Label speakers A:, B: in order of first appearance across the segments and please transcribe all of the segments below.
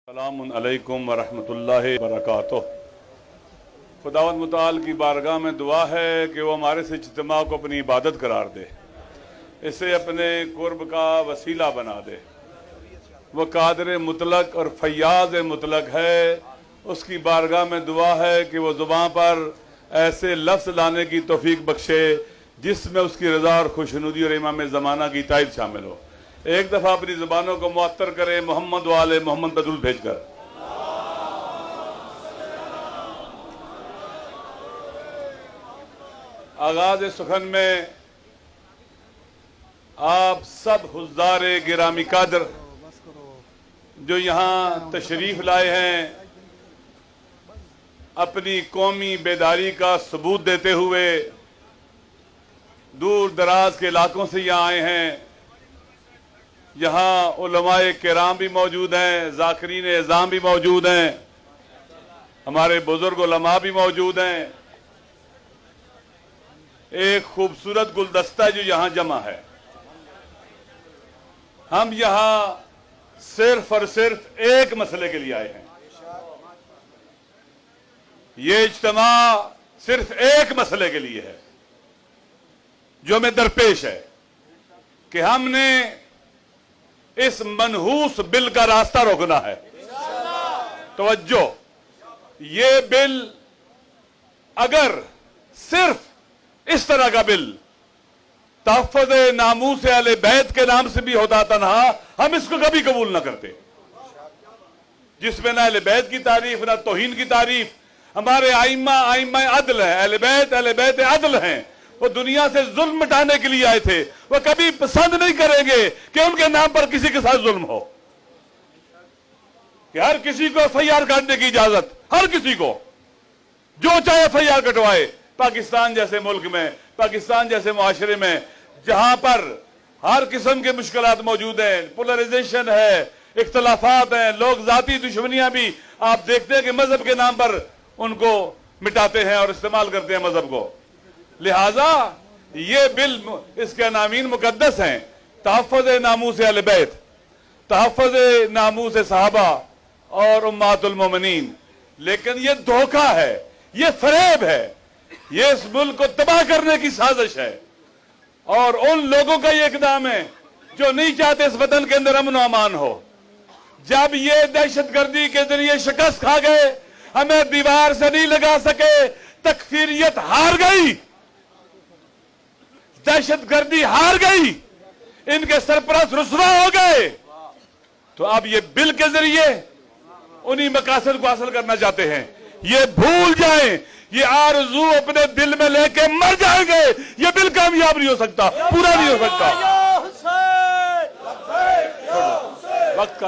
A: السلام علیکم ورحمۃ اللہ وبرکاتہ۔ خداوند متعال کی بارگاہ میں دعا ہے کہ وہ ہمارے سے اجتماع کو اپنی عبادت قرار دے، اسے اپنے قرب کا وسیلہ بنا دے۔ وہ قادر مطلق اور فیاض مطلق ہے، اس کی بارگاہ میں دعا ہے کہ وہ زبان پر ایسے لفظ لانے کی توفیق بخشے جس میں اس کی رضا اور خوشنودی اور امام زمانہ کی تائید شامل ہو۔ ایک دفعہ اپنی زبانوں کو معطر کرے محمد والے محمد پر درود بھیج کر۔ آغاز سخن میں آپ سب حضار گرامی قدر جو یہاں تشریف لائے ہیں، اپنی قومی بیداری کا ثبوت دیتے ہوئے دور دراز کے علاقوں سے یہاں آئے ہیں۔ یہاں علماء کرام بھی موجود ہیں، ذاکرین اعظام بھی موجود ہیں، ہمارے بزرگ علماء بھی موجود ہیں۔ ایک خوبصورت گلدستہ جو یہاں جمع ہے۔ ہم یہاں صرف اور صرف ایک مسئلے کے لیے آئے ہیں۔ یہ اجتماع صرف ایک مسئلے کے لیے ہے جو ہمیں درپیش ہے کہ ہم نے اس منحوس بل کا راستہ روکنا ہے۔ توجہ، یہ بل اگر صرف اس طرح کا بل تحفظ ناموس اہل بیت کے نام سے بھی ہوتا تنہا، ہم اس کو کبھی قبول نہ کرتے، جس میں نہ اہل بیت کی تعریف نہ توہین کی تعریف۔ ہمارے ائمہ عدل ہیں، اہل بیت عدل ہیں، وہ دنیا سے ظلم مٹانے کے لیے آئے تھے۔ وہ کبھی پسند نہیں کریں گے کہ ان کے نام پر کسی کے ساتھ ظلم ہو، کہ ہر کسی کو ایف آئی آر کاٹنے کی اجازت، ہر کسی کو جو چاہے ایف آئی آر کٹوائے۔ پاکستان جیسے ملک میں، پاکستان جیسے معاشرے میں جہاں پر ہر قسم کے مشکلات موجود ہیں، پولرائزیشن ہے، اختلافات ہیں، لوگ ذاتی دشمنیاں بھی آپ دیکھتے ہیں کہ مذہب کے نام پر ان کو مٹاتے ہیں اور استعمال کرتے ہیں مذہب کو۔ لہذا یہ بل، اس کے عناوین مقدس ہیں، تحفظ ناموس اہل بیت، تحفظ ناموس صحابہ اور امہات المومنین، لیکن یہ دھوکہ ہے، یہ فریب ہے، یہ اس ملک کو تباہ کرنے کی سازش ہے، اور ان لوگوں کا یہ اقدام ہے جو نہیں چاہتے اس وطن کے اندر امن و امان ہو۔ جب یہ دہشت گردی کے ذریعے شکست کھا گئے، ہمیں دیوار سے نہیں لگا سکے، تکفیریت ہار گئی، دہشت گردی ہار گئی، ان کے سرپرست رسوا ہو گئے، تو اب یہ بل کے ذریعے انہی مقاصد کو حاصل کرنا چاہتے ہیں۔ یہ بھول جائیں، یہ آرزو اپنے دل میں لے کے مر جائیں گے، یہ بل کامیاب نہیں ہو سکتا، پورا نہیں ہو سکتا۔ وقت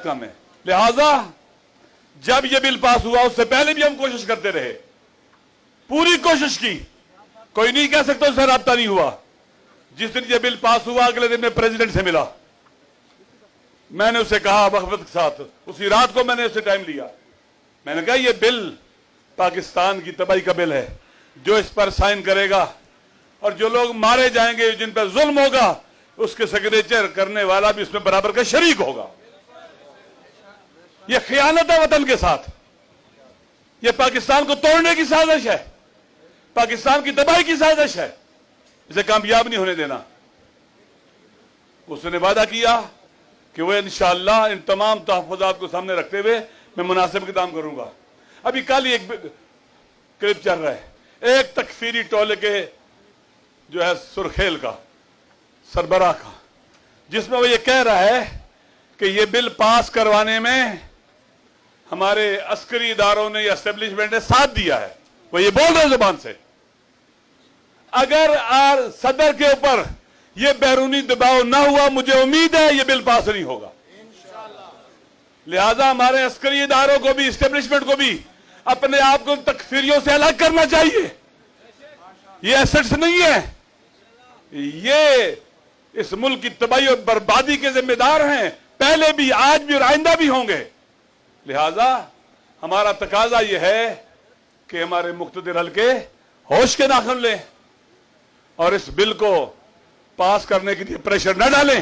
A: کم ہے، لہذا جب یہ بل پاس ہوا اس سے پہلے بھی ہم کوشش کرتے رہے، پوری کوشش کی، کوئی نہیں کہہ سکتا اس سے رابطہ نہیں ہوا۔ جس دن یہ بل پاس ہوا اگلے دن میں پریزیڈنٹ سے ملا، میں نے اسے کہا وقفت کے ساتھ، اسی رات کو میں نے اسے ٹائم لیا، میں نے کہا یہ بل پاکستان کی تباہی کا بل ہے، جو اس پر سائن کرے گا اور جو لوگ مارے جائیں گے، جن پر ظلم ہوگا، اس کے سگنیچر کرنے والا بھی اس میں برابر کا شریک ہوگا۔ یہ خیانت ہے وطن کے ساتھ، یہ پاکستان کو توڑنے کی سازش ہے، پاکستان کی تباہی کی سازش ہے، اسے کامیاب نہیں ہونے دینا۔ اس نے وعدہ کیا کہ وہ انشاءاللہ ان تمام تحفظات کو سامنے رکھتے ہوئے میں مناسب اقدام کروں گا۔ ابھی کل ہی ایک کلپ چل رہا ہے، ایک تکفیری ٹولے کے جو ہے سرخیل کا سربراہ کا، جس میں وہ یہ کہہ رہا ہے کہ یہ بل پاس کروانے میں ہمارے عسکری اداروں نے یا اسٹیبلشمنٹ نے ساتھ دیا ہے۔ وہ یہ بول رہے زبان سے، اگر صدر کے اوپر یہ بیرونی دباؤ نہ ہوا، مجھے امید ہے یہ بل پاس نہیں ہوگا۔ لہذا ہمارے عسکری اداروں کو بھی، اسٹیبلشمنٹ کو بھی اپنے آپ کو تکفیریوں سے الگ کرنا چاہیے۔ یہ ایسٹس نہیں ہے، یہ اس ملک کی تباہی اور بربادی کے ذمہ دار ہیں، پہلے بھی، آج بھی اور آئندہ بھی ہوں گے۔ لہذا ہمارا تقاضا یہ ہے کہ ہمارے مقتدر حلقے ہوش کے ناخن لیں اور اس بل کو پاس کرنے کے لیے پریشر نہ ڈالیں،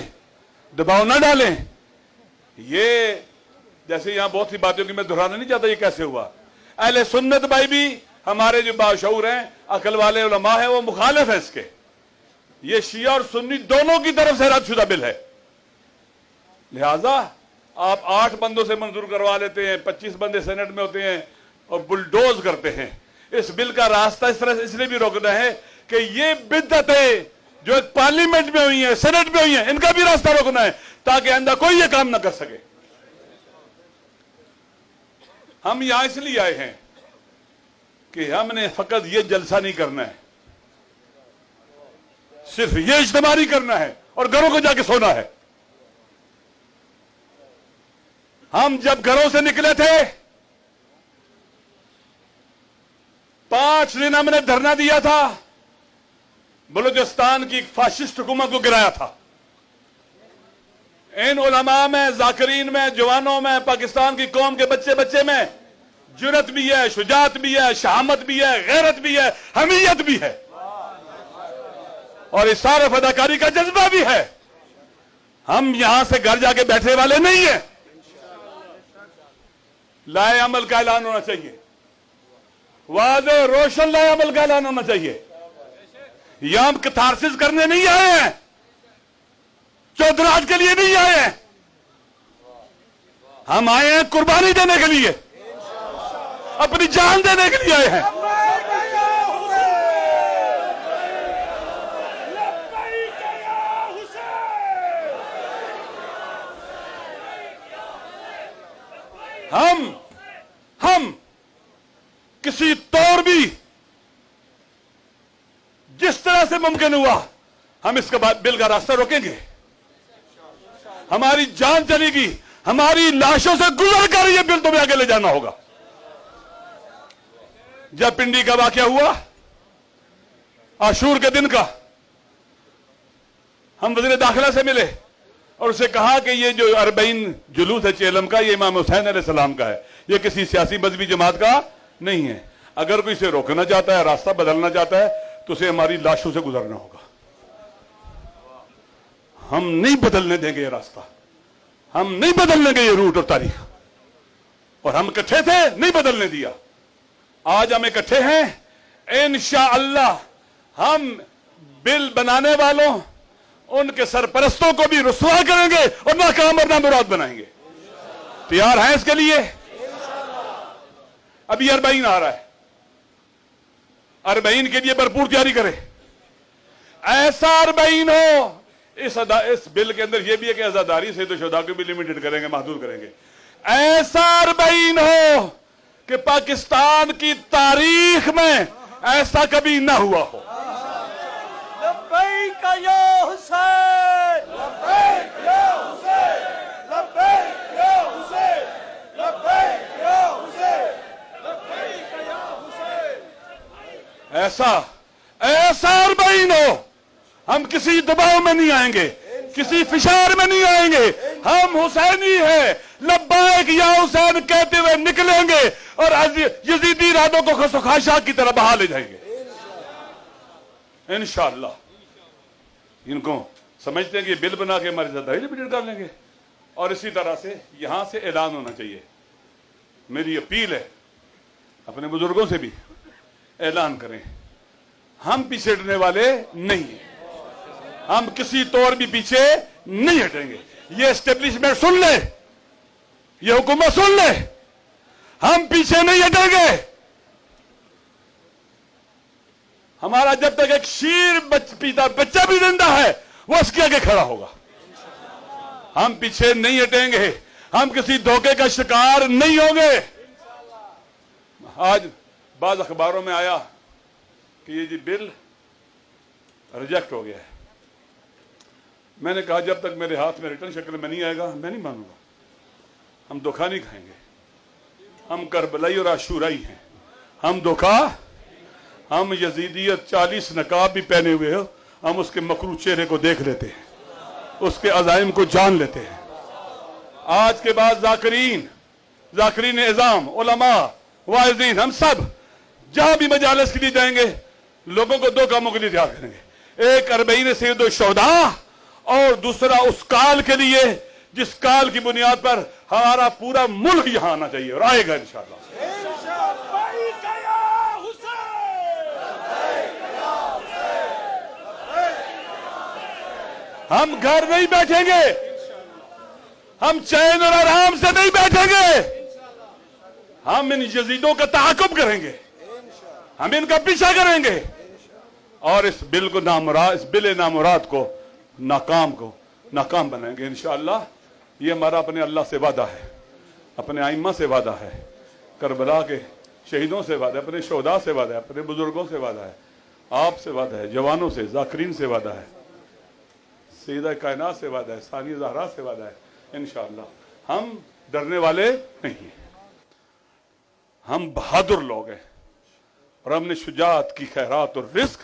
A: دباؤ نہ ڈالیں۔ یہ जैसे यहां बहुत सी बातों की मैं दोहराना नहीं चाहता ये कैसे हुआ। अहले सुन्नत भाई भी हमारे जो बाशऊर हैं, अकल वाले उलमा हैं, वो मुखालिफ है इसके। ये शिया और सुन्नी दोनों की तरफ से रद्दशुदा बिल है। लिहाजा आप 8 बंदों से मंजूर करवा लेते हैं, 25 बंदे सेनेट में होते हैं और बुलडोज करते हैं। इस बिल का रास्ता इस तरह से इसलिए भी रोकना है कि ये बिद्दतें जो एक पार्लियामेंट में हुई है, सेनेट में हुई है, इनका भी रास्ता रोकना है ताकि आइंदा कोई ये काम ना कर सके। हम यहां इसलिए आए हैं कि हमने फकत ये जलसा नहीं करना है, सिर्फ ये इज्तिमा नहीं करना है और घरों को जाके सोना है। हम जब घरों से निकले थे 5 दिन हमने धरना दिया था, बलूचिस्तान की फाशिस्ट हुकूमत को गिराया था। इन उलमा में, जाकिरीन में, जवानों में, पाकिस्तान की कौम के बच्चे बच्चे में जुरत भी है, शुजात भी है, शहामत भी है, गैरत भी है, हमीयत भी है और इसार फदाकारी का जज्बा भी है। हम यहां से घर जाके बैठने वाले नहीं है। लाए अमल का ऐलान होना चाहिए, वाज़े रोशन लाए अमल का ऐलान होना चाहिए। यहां हम कैथारसिस करने नहीं आए हैं, चौधराज के लिए नहीं आए हैं, हम आए हैं कुर्बानी देने के लिए, अपनी जान देने के लिए आए हैं। हम किसी तौर भी जिस तरह से मुमकिन हुआ हम इसके बाद बिल का रास्ता रोकेंगे। हमारी जान चलेगी, हमारी लाशों से गुजर कर ये बिल तुम्हें आगे ले जाना होगा। जब पिंडी का वाकया हुआ आशूर के दिन का, हम वज़ीर दाखिला से मिले और उसे कहा कि ये जो 40 जुलूस है चेलम का, ये इमाम हुसैन अलैहिस्सलाम का है, ये किसी सियासी मजहबी जमात का नहीं है। अगर कोई इसे रोकना चाहता है, रास्ता बदलना चाहता है, तो उसे हमारी लाशों से गुजरना होगा। हम नहीं बदलने देंगे ये रास्ता, हम नहीं बदलने देंगे ये रूट और तारीख। और हम इकट्ठे थे, नहीं बदलने दिया। आज हम इकट्ठे हैं, इंशाअल्लाह हम बिल बनाने वालों, उनके सरपरस्तों को भी रुसवा करेंगे और नाकाम और नामुराद बनाएंगे। तैयार हैं इसके लिए? अभी 40 आ रहा है, 40 के लिए भरपूर तैयारी करें। ऐसा 40 हो, इस बिल के अंदर यह भी है कि आजादारी से तो शुदा को भी लिमिटेड करेंगे, महदूद करेंगे। ऐसा 40 हो कि पाकिस्तान की तारीख में ऐसा कभी ना हुआ हो।
B: लब्बैक या हुसैन, लब्बैक या हुसैन, लब्बैक या हुसैन, लब्बैक या हुसैन, लब्बैक या हुसैन।
A: ऐसा 40 हो, हम किसी दबाव में नहीं आएंगे, किसी फिशार में नहीं आएंगे। हम हुसैनी हैं, लब्बैक या हुसैन कहते हुए निकलेंगे और यजीदी इरादों को खसोखाशा की तरह बहा ले जाएंगे इंशाअल्लाह। इनको समझते हैं कि बिल बना के हमारी ज़िंदगी लिमिटेड कर लेंगे। और इसी तरह से यहां से ऐलान होना चाहिए। मेरी अपील है, अपने बुजुर्गों से भी ऐलान करें, हम पीछे हटने वाले नहीं हैं, हम किसी तौर भी पीछे नहीं हटेंगे। ये एस्टेब्लिशमेंट सुन ले, ये हुकूमत सुन ले, हम पीछे नहीं हटेंगे। हमारा जब तक एक शीर पीता बच्चा भी जिंदा है, वो उसके आगे खड़ा होगा। हम पीछे नहीं हटेंगे, हम किसी धोखे का शिकार नहीं होंगे। आज बाद अखबारों में आया कि ये जी बिल रिजेक्ट हो गया है। मैंने कहा जब तक मेरे हाथ में रिटर्न शक्ल में नहीं आएगा मैं नहीं मानूंगा। हम धोखा नहीं खाएंगे, हम करबलाई और आशूराई हैं, हम धोखा, हम यजीदियत 40 नकाब भी पहने हुए हो, हम उसके मकरू चेहरे को देख लेते हैं, उसके अज़ाइम को जान लेते हैं। आज के बाद जाकिरीन इज़ाम, उलमा, वाइज़ीन, हम सब जहां भी मजालिस के लिए जाएंगे, लोगों को 2 कामों के लिए तैयार करेंगे। एक 40 सैयद शुहदा और दूसरा उस काल के लिए जिस काल की बुनियाद पर हमारा पूरा मुल्क यहां आना चाहिए और आएगा इंशाअल्लाह।
B: लब्बैक या हुसैन,
A: हम घर नहीं बैठेंगे, हम चैन और आराम से नहीं बैठेंगे, हम इन यजीदों का ताक़ुब करेंगे, हम इनका पीछा करेंगे और इस बिल को इस बिल नामुराद को नाकाम बनाएंगे इंशाअल्लाह। ये हमारा अपने अल्लाह से वादा है, अपने आइम्मा से वादा है, करबला के शहीदों से वादा है, अपने शोहदा से वादा है, अपने बुजुर्गों से वादा है, आपसे वादा है, जवानों से, जाकिरीन से वादा है, सैयदा कायनात से वादा है, सानी ज़हरा से वादा है इंशाअल्लाह। हम डरने वाले नहीं हैं, हम बहादुर लोग हैं और हमने शुजात की खैरात और रिस्क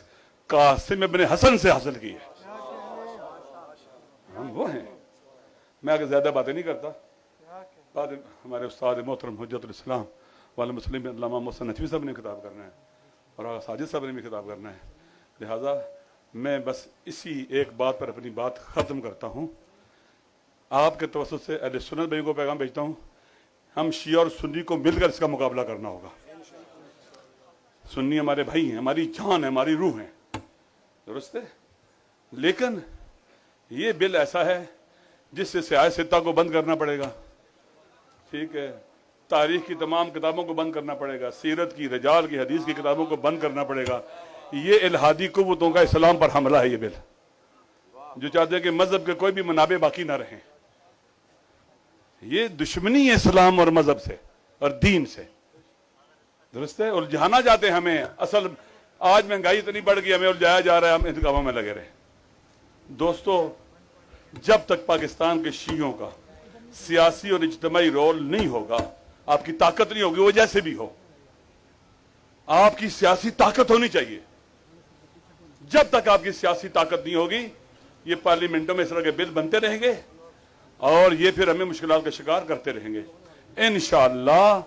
A: कासिम इब्न हसन से हासिल की है। हम वो हैं। मैं आगे ज्यादा बातें नहीं करता, बाद हमारे उस्ताद मोहतरम हुज्जतुल इस्लाम वाले मुस्लिम अल्लामा मोहसिन नदवी साहब ने खिताब करना है और आगा साजिद साहब ने भी खिताब करना है, लिहाजा मैं बस इसी एक बात पर अपनी बात ख़त्म करता हूँ। आपके तवस्सुत से अहले सुन्नत भाइयों को पैगाम भेजता हूँ, हम शिया और सुन्नी को मिलकर इसका मुकाबला करना होगा। सुन्नी हमारे भाई हैं, हमारी जान है, हमारी रूह है, दुरुस्त है, लेकिन ये बिल ऐसा है जिससे सियाह सित्ता को बंद करना पड़ेगा, ठीक है, तारीख की तमाम किताबों को बंद करना पड़ेगा, सीरत की, रजाल की, हदीस की किताबों को बंद करना पड़ेगा। ये इल्हादी कुव्वतों का इस्लाम पर हमला है ये बिल, जो चाहते हैं कि मजहब के कोई भी मनाबे बाकी ना रहें। ये दुश्मनी है इस्लाम और मजहब से और दीन से, दुरुस्त है। उलझाना चाहते हैं हमें, असल आज महंगाई इतनी बढ़ गई, हमें उलझाया जा रहा है, हम इन कामों में लगे रहे। दोस्तों, जब तक पाकिस्तान के शियों का सियासी और इज्तिमाई रोल नहीं होगा, आपकी ताकत नहीं होगी, वो जैसे भी हो, आपकी सियासी ताकत होनी चाहिए। जब तक आपकी सियासी ताकत नहीं होगी, ये पार्लियामेंटों में इस तरह के बिल बनते रहेंगे और ये फिर हमें मुश्किलात का शिकार करते रहेंगे। इंशाअल्लाह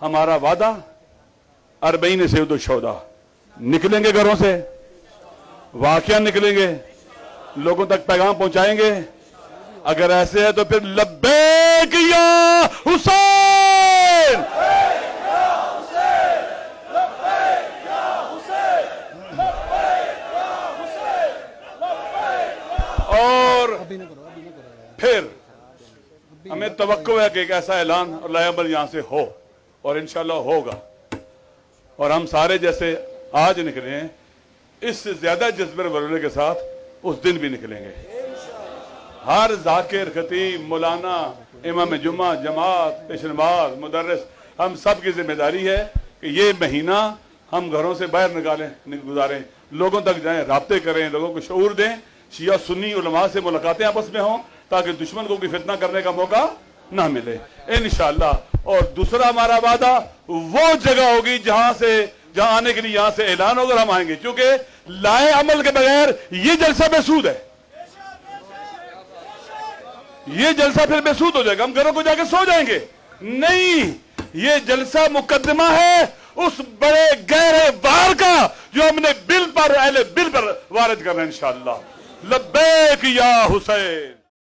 A: हमारा वादा 40 से 2 शोदा निकलेंगे, घरों से वाकया निकलेंगे, लोगों तक पैगाम पहुंचाएंगे। अगर ऐसे है तो फिर लब्बैक या हुसैन, और फिर हमें तवक्को है कि एक ऐसा ऐलान और लायबल यहां से हो और इंशाल्लाह होगा, और हम सारे जैसे आज निकले हैं, इससे ज्यादा जज्बे वरले के साथ उस दिन भी निकलेंगे। हर जाकिर, खतीब, मौलाना, इमाम जुम्मा, जमात, पेशनवाज, मुदर्रिस, हम सब की जिम्मेदारी है कि ये महीना हम घरों से बाहर गुजारें, लोगों तक जाएं, राब्ते करें, लोगों को शऊर दें, शिया सुन्नी उलमा से मुलाकातें आपस में हों ताकि दुश्मन को कोई फितना करने का मौका ना मिले इंशाअल्लाह। और दूसरा हमारा वादा वो जगह होगी जहां आने के लिए यहां से ऐलान होगा, हम आएंगे, क्योंकि लाए अमल के बगैर ये जलसा बेसूद है, ये जलसा फिर बेसूद हो जाएगा, हम घरों को जाके सो जाएंगे। नहीं, ये जलसा मुकदमा है उस बड़े गहरे वार का जो हमने बिल पर वारिद करना है इंशाअल्लाह। लब्बैक या हुसैन।